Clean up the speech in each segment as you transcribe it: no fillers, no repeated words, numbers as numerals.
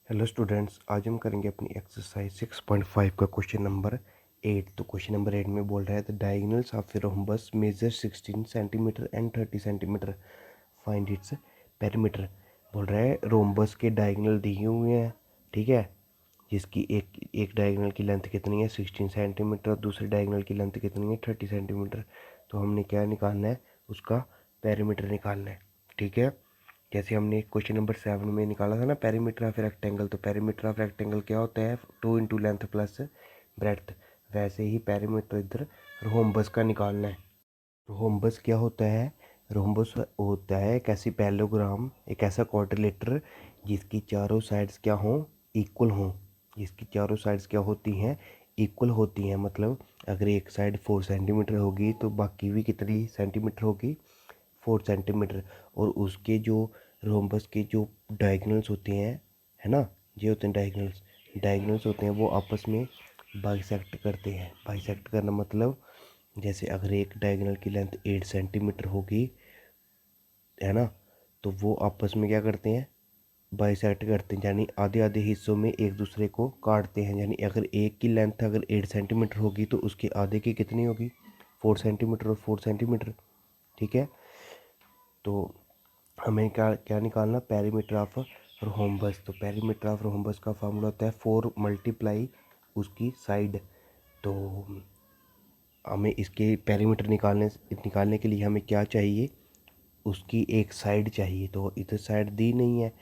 Hello students, आज हम करेंगे अपनी एक्सरसाइज 6.5 का क्वेश्चन नंबर 8। तो क्वेश्चन नंबर 8 में बोल रहा है the diagonals of a rhombus major 16 centimetre and 30 centimetre, find its perimeter. बोल रहा है रोम्बस के डायगोनल दिए हुए हैं, ठीक है, जिसकी एक डायगोनल की लेंथ कितनी है 16 सेंटीमीटर और दूसरे डायगोनल की लेंथ कितनी है 30 सेंटीमीटर। तो हमने क्या निकालना है, उसका पेरीमीटर निकालना है, ठीक है। जैसे हमने क्वेश्चन नंबर 7 में निकाला था ना पेरीमीटर ऑफ रेक्टेंगल, तो पेरीमीटर ऑफ रेक्टेंगल क्या होता है 2 इंटू लेंथ प्लस ब्रेड्थ। वैसे ही पेरीमीटर इधर रोम्बस का निकालना है। रोम्बस क्या होता है, रोम्बस होता है एक ऐसी पैरेललोग्राम, एक ऐसा क्वाड्रिलेटर जिसकी चारों साइड्स क्या हों, इक्वल हों। जिसकी चारों साइड्स क्या होती हैं, इक्वल होती हैं। मतलब अगर एक साइड 4 सेंटीमीटर होगी तो बाकी भी कितनी सेंटीमीटर होगी, 4 सेंटीमीटर। और उसके जो रोम्बस के जो डायगोनल्स होते हैं, है ना, ये होते हैं डायगोनल्स। डायगोनल्स होते हैं वो आपस में बाइसेक्ट करते हैं। बाइसेक्ट करना मतलब जैसे अगर एक डायगोनल की लेंथ 8 सेंटीमीटर होगी, है ना, तो वो आपस में क्या करते हैं, बाइसेक्ट करते हैं, यानी आधे आधे हिस्सों में एक दूसरे को काटते हैं। यानी अगर एक की लेंथ अगर 8 सेंटीमीटर होगी तो उसके आधे की कितनी होगी, 4 सेंटीमीटर और 4 सेंटीमीटर, ठीक है। तो हमें क्या क्या निकालना, पेरीमीटर ऑफ रोम्बस। तो पेरीमीटर ऑफ रोम्बस का फार्मूला होता है 4 मल्टीप्लाई उसकी साइड। तो हमें इसके पेरीमीटर निकालने के लिए हमें क्या चाहिए, उसकी एक साइड चाहिए। तो इधर साइड दी नहीं है,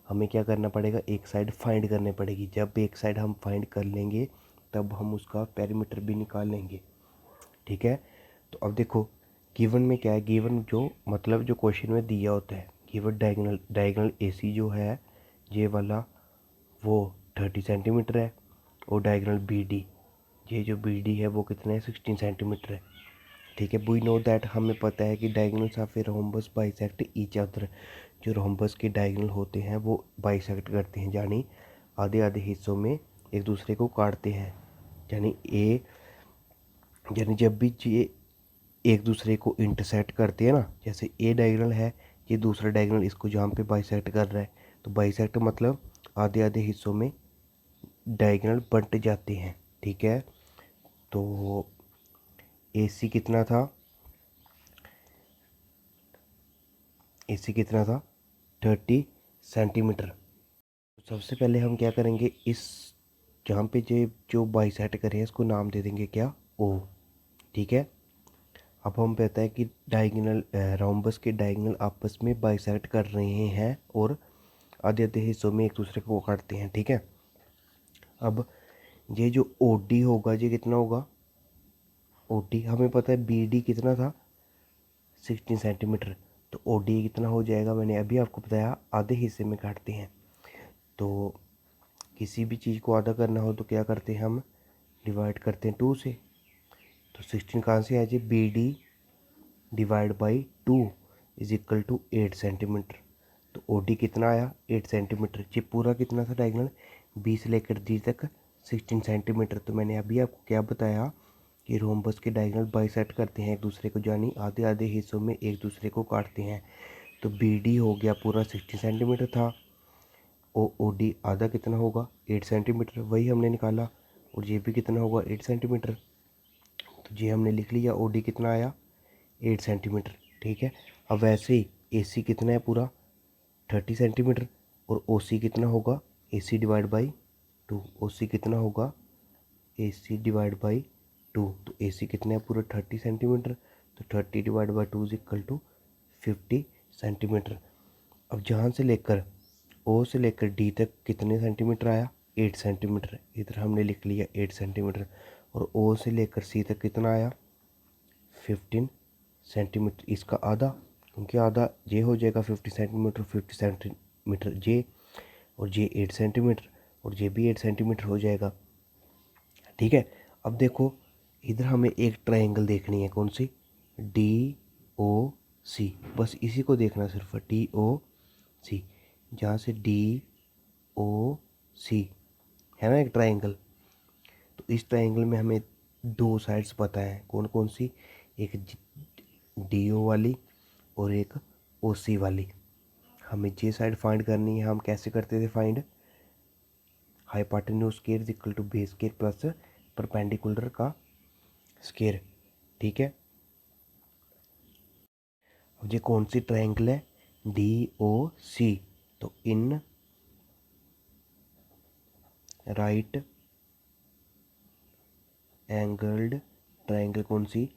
हमें क्या करना पड़ेगा, एक साइड फाइंड करनी पड़ेगी। जब एक साइड हम फाइंड कर लेंगे तब हम उसका पेरीमीटर भी निकाल लेंगे, ठीक है। तो अब देखो गिवन में क्या है, गिवन जो मतलब जो क्वेश्चन में दिया होता है, गिवन डायगोनल डायगोनल एसी जो है ये वाला वो 30 सेंटीमीटर है, और डायगोनल बी डी, ये जो बी डी है वो कितना है 16 सेंटीमीटर है, ठीक है। वी नो दैट, हमें पता है कि diagonals of a rhombus bisect each other. जो रोम्बस के डायगोनल होते हैं वो बाइसेक्ट करते हैं, यानी आधे आधे हिस्सों में एक दूसरे को काटते हैं। यानी ए, यानी जब भी ये एक दूसरे को इंटरसेक्ट करते हैं ना, जैसे ए डायगोनल है, ये दूसरा डायगोनल इसको जहाँ पे बाइसेक्ट कर रहा है, तो बाइसेक्ट मतलब आधे आधे हिस्सों में डायगोनल बंट जाते हैं, ठीक है। तो एसी कितना था, एसी कितना था 30 सेंटीमीटर। सबसे पहले हम क्या करेंगे, इस जहाँ पे जो बाइसेक्ट करें इसको नाम दे देंगे क्या, ओ, ठीक है। अब हम पता है कि डायगोनल रोम्बस के डायगोनल आपस में बाइसेक्ट कर रहे हैं और आधे आधे हिस्सों में एक दूसरे को काटते हैं, ठीक है। अब ये जो ओ डी होगा ये कितना होगा, ओ डी हमें पता है बी डी कितना था 16 सेंटीमीटर, तो ओ डी कितना हो जाएगा, मैंने अभी आपको बताया आधे हिस्से में काटते हैं। तो किसी भी चीज़ को आधा करना हो तो क्या करते हैं, हम डिवाइड करते हैं 2 से। तो 16 कहाँ से आ जाए, B D divide by 2 is equal to 8 centimetre. तो ओ डी कितना आया 8 सेंटीमीटर। ये पूरा कितना था डायगोनल, बी से लेकर डी तक 16 सेंटीमीटर। तो मैंने अभी आपको क्या बताया कि रोम्बस के डायगोनल बाइसेक्ट करते हैं एक दूसरे को, यानी आधे आधे हिस्सों में एक दूसरे को काटते हैं। तो बी डी हो गया पूरा 60 सेंटीमीटर था, ओ डी आधा कितना होगा 8 सेंटीमीटर, वही हमने निकाला। और ये भी कितना होगा 8 सेंटीमीटर, तो ये हमने लिख लिया, ओ डी कितना आया 8 सेंटीमीटर, ठीक है। अब वैसे ही ए सी कितना है पूरा 30 सेंटीमीटर, और ओ सी कितना होगा ए सी डिवाइड बाई 2, ओ सी कितना होगा ए सी डिवाइड बाई 2। तो ए सी कितना है पूरा 30 सेंटीमीटर, तो 30 divide by 2 is equal to 50 centimetre. अब जहाँ से लेकर ओ से लेकर डी तक कितने सेंटीमीटर आया 8 सेंटीमीटर, इधर हमने लिख लिया 8 सेंटीमीटर। और ओ से लेकर सी तक कितना आया 15 सेंटीमीटर, इसका आधा, क्योंकि आधा जे हो जाएगा 50 सेंटीमीटर, 50 सेंटीमीटर जे, और जे 8 सेंटीमीटर, और जे भी 8 सेंटीमीटर हो जाएगा, ठीक है। अब देखो इधर हमें एक ट्रायंगल देखनी है, कौन सी, डी ओ सी, बस इसी को देखना सिर्फ, डी ओ सी। जहाँ से डी ओ सी है ना एक ट्रायंगल, तो इस ट्रायंगल में हमें दो साइड्स पता है, कौन कौन सी, एक डी ओ वाली और एक ओ सी वाली। हमें जे साइड फाइंड करनी है, हम कैसे करते थे find, hypotenuse square is equal to base square plus perpendicular का स्क्वायर। ठीक है, अब ये कौन सी ट्रायंगल है, DOC, तो इन राइट एंगल्ड ट्रायंगल कौन सी,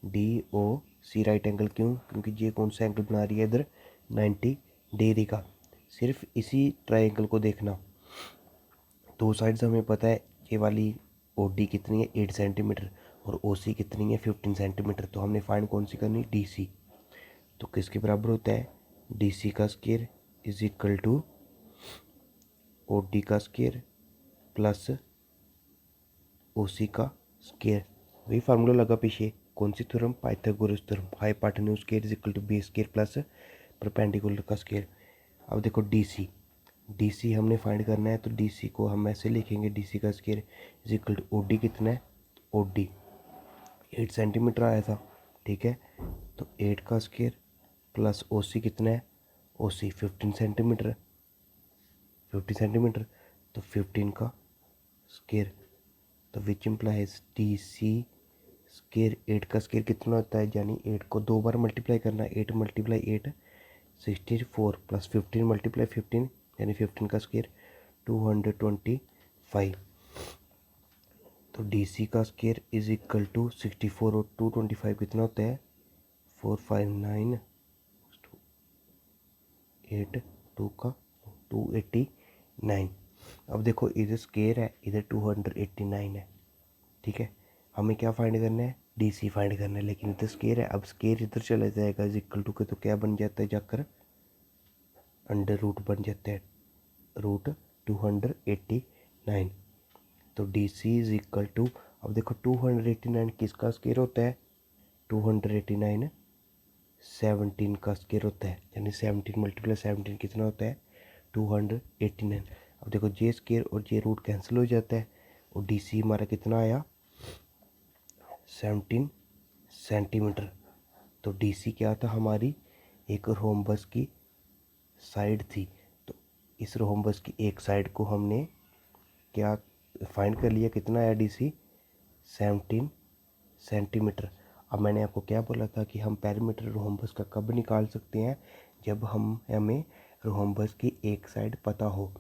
DOC राइट एंगल। क्यों, क्योंकि ये कौन सा एंगल बना रही है इधर, 90 डिग्री का। सिर्फ इसी ट्रायंगल को देखना, दो साइड्स हमें पता है, ये वाली OD कितनी है 8 सेंटीमीटर और OC कितनी है 15 सेंटीमीटर। तो हमने फाइंड कौन सी करनी, DC। तो किसके बराबर होता है, DC का square is equal to OD का स्क्वायर प्लस OC का स्क्वायर। वही फार्मूला लगा पीछे, कौन सी theorem, Pythagoras theorem. Hypotenuse square is equal to base square plus perpendicular का स्क्वायर। अब देखो DC हमने फाइंड करना है, तो DC को हम ऐसे लिखेंगे, DC का square is equal to OD कितना है, OD 8 सेंटीमीटर आया था। ठीक है, तो 8 का स्क्वायर प्लस OC कितना है, OC 15 सेंटीमीटर, 50 सेंटीमीटर, तो 15 का स्क्वायर। तो विच इम्प्लाइज DC स्क्वायर, 8 का स्क्वायर कितना होता है, यानी 8 को 2 बार मल्टीप्लाई करना, 8 मल्टीप्लाई 8 64 प्लस 15 मल्टीप्लाई 15 यानी 15 का स्क्वायर 225। तो DC का स्क्वायर इज इक्वल टू 64 और 225 कितना होता है, 459, 8 2 का 289। अब देखो इधर स्क्वायर है, इधर 289 है। ठीक है, हमें क्या फाइंड करना है, DC फाइंड करना है, लेकिन इधर स्क्वायर है। अब स्क्वायर इधर चला जाएगा इज इक्वल टू के, तो क्या बन जाता है जाकर, अंडर रूट बन जाता है, रूट 289। तो DC इज इक्वल टू, अब देखो 289 किसका स्क्वायर होता है, 289 17 का स्क्वायर होता है, यानी 17 मल्टीप्लाई 17 कितना होता है, 289। अब देखो जे स्क्वायर और जे रूट कैंसिल हो जाता है, और DC हमारा कितना आया, 17 सेंटीमीटर। तो DC क्या था, हमारी एक रोम्बस की साइड थी। तो इस रोम्बस की एक साइड को हमने क्या फाइंड कर लिया, कितना आया DC, 17 सेंटीमीटर। अब मैंने आपको क्या बोला था कि हम पेरीमीटर रोम्बस का कब निकाल सकते हैं, जब हमें रोम्बस की एक साइड पता हो।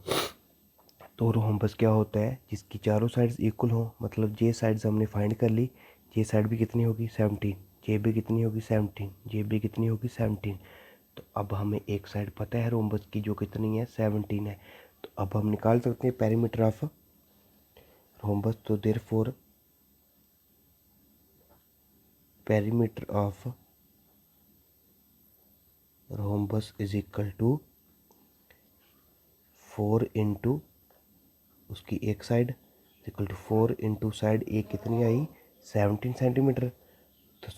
तो रोम्बस क्या होता है, जिसकी चारों साइड्स इक्वल हो, मतलब जे साइड्स हमने फाइंड कर ली, जे साइड भी कितनी होगी 17, जे भी कितनी होगी 17, जे भी कितनी होगी 17। तो अब हमें एक साइड पता है रोम्बस की, जो कितनी है 17 है। तो अब हम निकाल सकते हैं पेरीमीटर ऑफ रोम्बस। तो therefore perimeter of rhombus is equal to 4 into उसकी एक side equal to 4 into side एक कितनी आई 17 सेंटीमीटर। तो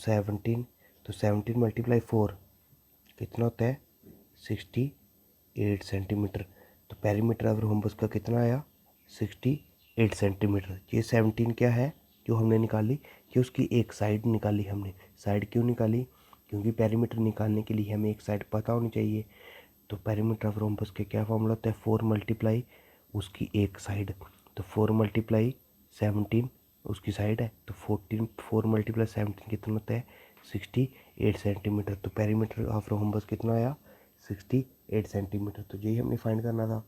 17 मल्टीप्लाई 4 कितना होता है 68 सेंटीमीटर। तो पेरीमीटर ऑफ रोम्बस का कितना आया 68 सेंटीमीटर। ये 17 क्या है जो हमने निकाली, ये उसकी एक साइड निकाली हमने। साइड क्यों निकाली, क्योंकि पेरीमीटर निकालने के लिए हमें एक साइड पता होनी चाहिए। तो पेरीमीटर ऑफ रोम्बस के क्या फॉर्मूला होता है 4 मल्टीप्लाई उसकी एक साइड। तो 4 मल्टीप्लाई 17 उसकी साइड है, तो 4 मल्टीप्लाई 17 कितना होता है 68 सेंटीमीटर। तो पेरीमीटर ऑफ रोम्बस कितना आया 68 सेंटीमीटर। तो यही हमने फाइंड करना था।